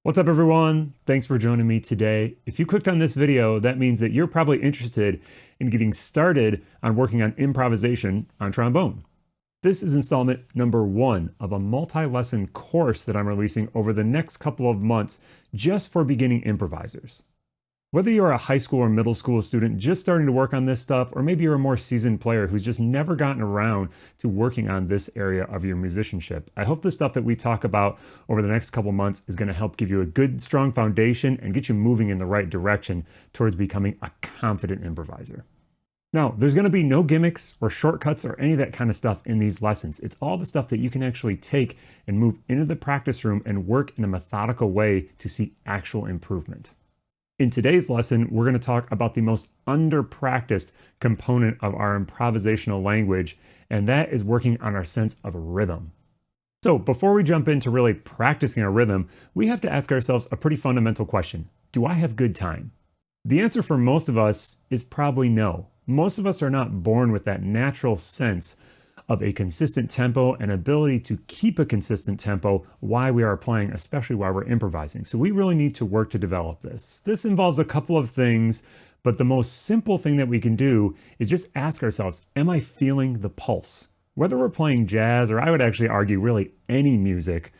What's up everyone? Thanks for joining me today. If you clicked on this video, that means that you're probably interested in getting started on working on improvisation on trombone. This is installment number 1 of a multi-lesson course that I'm releasing over the next couple of months just for beginning improvisers. Whether you're a high school or middle school student just starting to work on this stuff, or maybe you're a more seasoned player who's just never gotten around to working on this area of your musicianship, I hope the stuff that we talk about over the next couple months is going to help give you a good, strong foundation and get you moving in the right direction towards becoming a confident improviser. Now, there's going to be no gimmicks or shortcuts or any of that kind of stuff in these lessons. It's all the stuff that you can actually take and move into the practice room and work in a methodical way to see actual improvement. In today's lesson, we're going to talk about the most under-practiced component of our improvisational language, and that is working on our sense of rhythm. So before we jump into really practicing our rhythm, we have to ask ourselves a pretty fundamental question. Do I have good time? The answer for most of us is probably no. Most of us are not born with that natural sense of a consistent tempo and ability to keep a consistent tempo while we are playing, especially while we're improvising. So we really need to work to develop this. This involves a couple of things, but the most simple thing that we can do is just ask ourselves, am I feeling the pulse? Whether we're playing jazz, or I would actually argue really any music,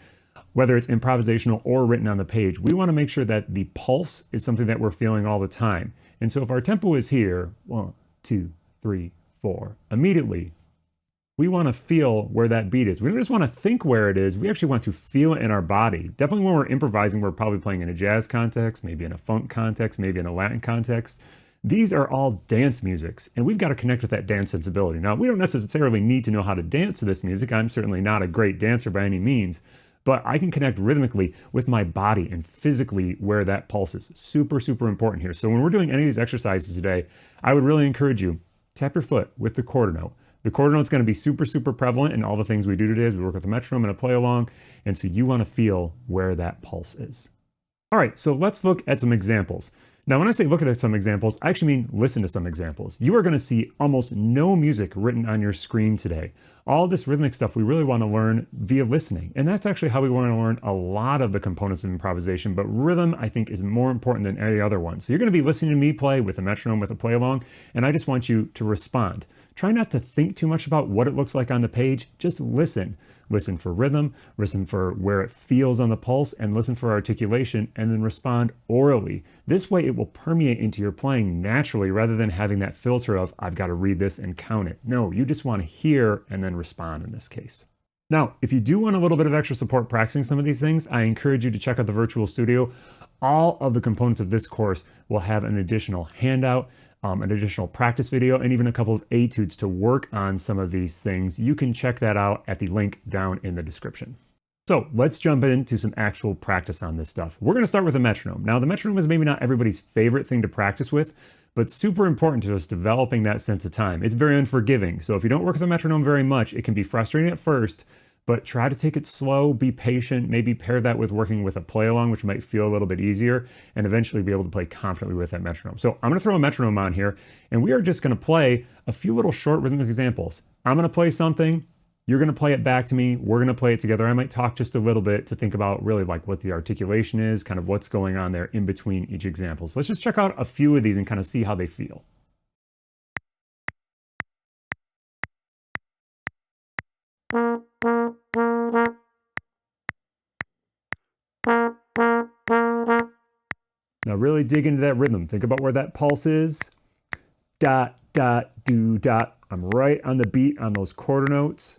whether it's improvisational or written on the page, we want to make sure that the pulse is something that we're feeling all the time. And so if our tempo is here, 1, 2, 3, 4, immediately, we want to feel where that beat is. We don't just want to think where it is. We actually want to feel it in our body. Definitely when we're improvising, we're probably playing in a jazz context, maybe in a funk context, maybe in a Latin context. These are all dance musics, and we've got to connect with that dance sensibility. Now, we don't necessarily need to know how to dance to this music. I'm certainly not a great dancer by any means, but I can connect rhythmically with my body and physically where that pulse is. Super, super important here. So when we're doing any of these exercises today, I would really encourage you, tap your foot with the quarter note. The quarter note's going to be super, super prevalent in all the things we do today as we work with a metronome and a play along. And so you want to feel where that pulse is. All right, so let's look at some examples. Now, when I say look at some examples, I actually mean listen to some examples. You are going to see almost no music written on your screen today. All this rhythmic stuff we really want to learn via listening. And that's actually how we want to learn a lot of the components of improvisation. But rhythm, I think, is more important than any other one. So you're going to be listening to me play with a metronome, with a play along, and I just want you to respond. Try not to think too much about what it looks like on the page. Just listen. Listen for rhythm, listen for where it feels on the pulse, and listen for articulation, and then respond orally. This way it will permeate into your playing naturally rather than having that filter of, I've got to read this and count it. No, you just want to hear and then respond in this case. Now, if you do want a little bit of extra support practicing some of these things, I encourage you to check out the virtual studio. All of the components of this course will have an additional handout, an additional practice video, and even a couple of etudes to work on some of these things. You can check that out at the link down in the description. So let's jump into some actual practice on this stuff. We're going to start with a metronome. Now, the metronome is maybe not everybody's favorite thing to practice with, but super important to us developing that sense of time. It's very unforgiving. So if you don't work with a metronome very much, it can be frustrating at first, but try to take it slow, be patient, maybe pair that with working with a play along, which might feel a little bit easier, and eventually be able to play confidently with that metronome. So I'm going to throw a metronome on here, and we are just going to play a few little short rhythmic examples. I'm going to play something, you're going to play it back to me, we're going to play it together. I might talk just a little bit to think about really like what the articulation is, kind of what's going on there in between each example. So let's just check out a few of these and kind of see how they feel. Now really dig into that rhythm. Think about where that pulse is. Dot, dot, do, dot. I'm right on the beat on those quarter notes.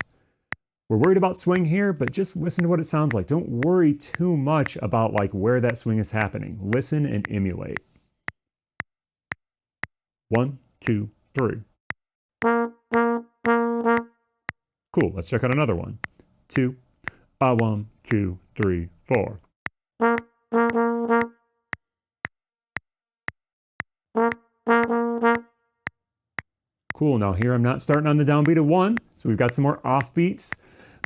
We're worried about swing here, but just listen to what it sounds like. Don't worry too much about like where that swing is happening. Listen and emulate. 1, 2, 3. Cool, let's check out another one. 2, 1, 2, 3, 4. Cool, now here I'm not starting on the downbeat of 1, so we've got some more offbeats.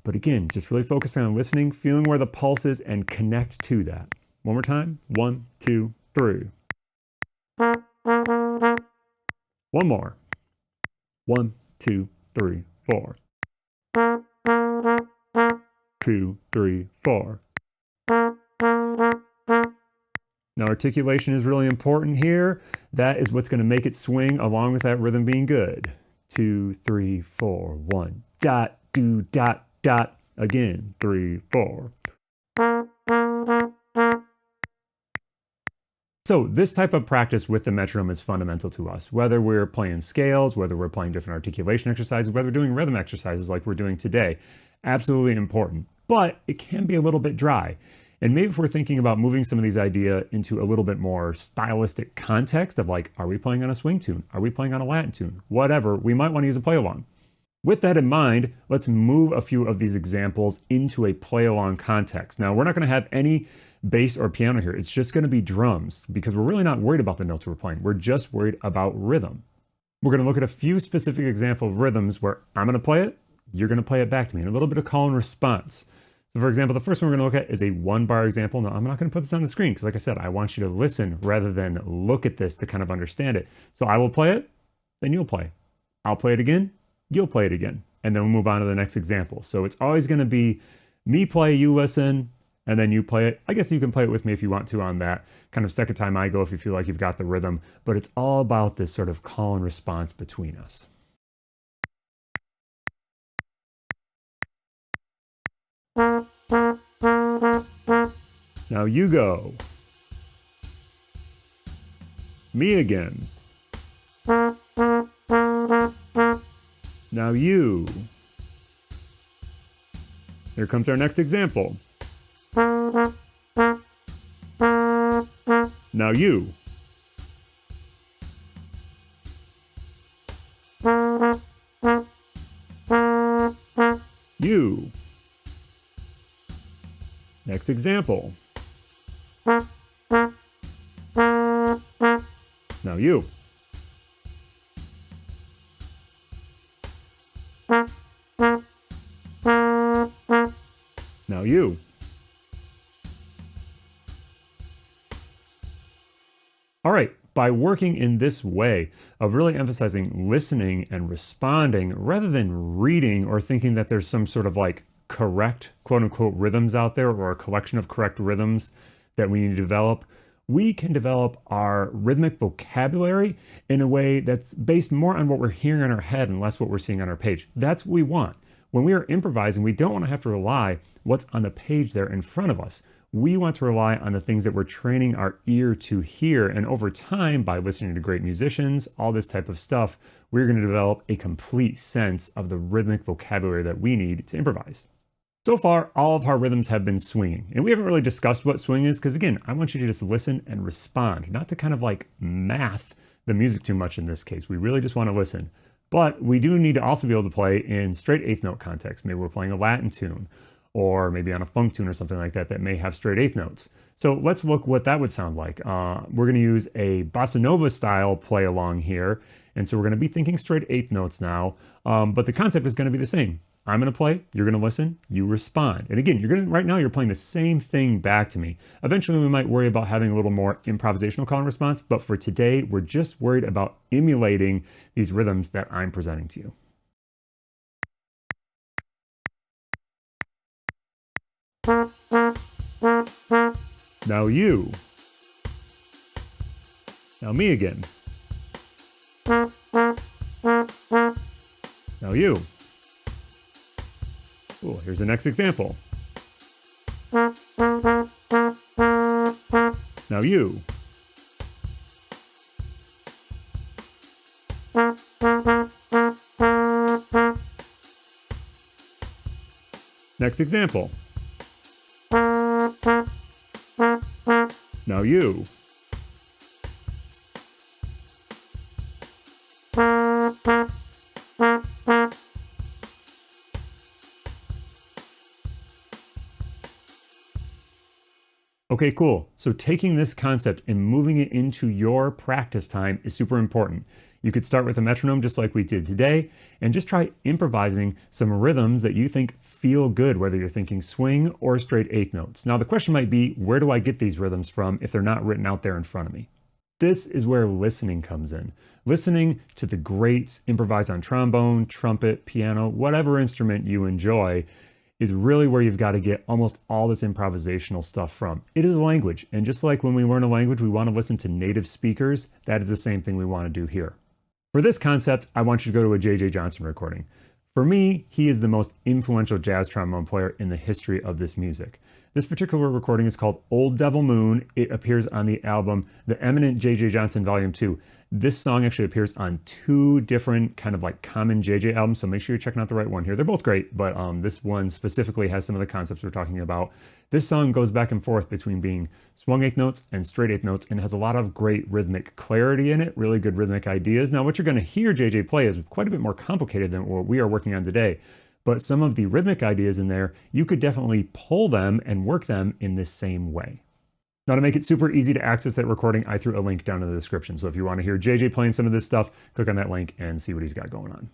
But again, just really focusing on listening, feeling where the pulse is, and connect to that. One more time. 1, 2, 3. One more. 1, 2, 3, 4. 2, 3, 4. Now, articulation is really important here. That is what's going to make it swing along with that rhythm being good. 2, 3, 4, 1, dot, do, dot, dot. Again, 3, 4. So this type of practice with the metronome is fundamental to us, whether we're playing scales, whether we're playing different articulation exercises, whether we're doing rhythm exercises like we're doing today. Absolutely important, but it can be a little bit dry. And maybe if we're thinking about moving some of these ideas into a little bit more stylistic context of like, are we playing on a swing tune? Are we playing on a Latin tune? Whatever, we might want to use a play along. With that in mind, let's move a few of these examples into a play along context. Now, we're not going to have any bass or piano here. It's just going to be drums because we're really not worried about the notes we're playing. We're just worried about rhythm. We're going to look at a few specific example of rhythms where I'm going to play it, you're going to play it back to me, and a little bit of call and response. So for example, the first one we're going to look at is a 1-bar example. Now, I'm not going to put this on the screen because like I said, I want you to listen rather than look at this to kind of understand it. So I will play it, then you'll play. I'll play it again, you'll play it again, and then we'll move on to the next example. So it's always going to be me play, you listen, and then you play it. I guess you can play it with me if you want to on that kind of second time I go if you feel like you've got the rhythm, but it's all about this sort of call and response between us. Now you go. Me again. Now you. Here comes our next example. Now you. You. Next example. Now you. Now you. All right, by working in this way of really emphasizing listening and responding rather than reading or thinking that there's some sort of like correct quote unquote rhythms out there or a collection of correct rhythms that we need to develop, we can develop our rhythmic vocabulary in a way that's based more on what we're hearing in our head and less what we're seeing on our page. That's what we want. When we are improvising, we don't want to have to rely what's on the page there in front of us. We want to rely on the things that we're training our ear to hear. And over time, by listening to great musicians, all this type of stuff, we're going to develop a complete sense of the rhythmic vocabulary that we need to improvise. So far, all of our rhythms have been swinging. And we haven't really discussed what swing is because, again, I want you to just listen and respond, not to kind of like math the music too much in this case. We really just want to listen. But we do need to also be able to play in straight eighth note context. Maybe we're playing a Latin tune, or maybe on a funk tune or something like that that may have straight eighth notes. So let's look what that would sound like. We're going to use a bossa nova style play along here. And so we're going to be thinking straight eighth notes now, but the concept is going to be the same. I'm going to play, you're going to listen, you respond. And again, right now you're playing the same thing back to me. Eventually we might worry about having a little more improvisational call and response, but for today, we're just worried about emulating these rhythms that I'm presenting to you. Now you. Now me again. Now you. Cool, here's the next example. Now you. Next example. Now you. Okay, cool. So taking this concept and moving it into your practice time is super important. You could start with a metronome just like we did today and just try improvising some rhythms that you think feel good, whether you're thinking swing or straight eighth notes. Now the question might be, where do I get these rhythms from if they're not written out there in front of me? This is where listening comes in. Listening to the greats improvise on trombone, trumpet, piano, whatever instrument you enjoy, is really where you've got to get almost all this improvisational stuff from. It is a language, and just like when we learn a language, we want to listen to native speakers, that is the same thing we want to do here. For this concept, I want you to go to a J.J. Johnson recording. For me, he is the most influential jazz trombone player in the history of this music. This particular recording is called Old Devil Moon. It appears on the album The Eminent J.J. Johnson Volume 2. This song actually appears on 2 different kind of like common JJ albums, so make sure you're checking out the right one here. They're both great, but this one specifically has some of the concepts we're talking about. This song goes back and forth between being swung 8th notes and straight 8th notes, and has a lot of great rhythmic clarity in it, really good rhythmic ideas. Now, what you're going to hear JJ play is quite a bit more complicated than what we are working on today, but some of the rhythmic ideas in there, you could definitely pull them and work them in this same way. Now, to make it super easy to access that recording, I threw a link down in the description. So if you want to hear JJ playing some of this stuff, click on that link and see what he's got going on.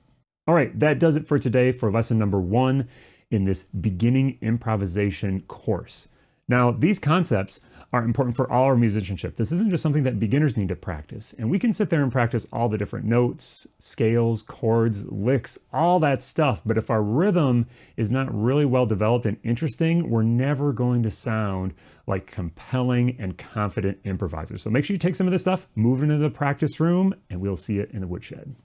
All right, that does it for today for lesson number 1 in this beginning improvisation course. Now, these concepts are important for all our musicianship. This isn't just something that beginners need to practice. And we can sit there and practice all the different notes, scales, chords, licks, all that stuff. But if our rhythm is not really well developed and interesting, we're never going to sound like compelling and confident improvisers. So make sure you take some of this stuff, move it into the practice room, and we'll see it in the woodshed.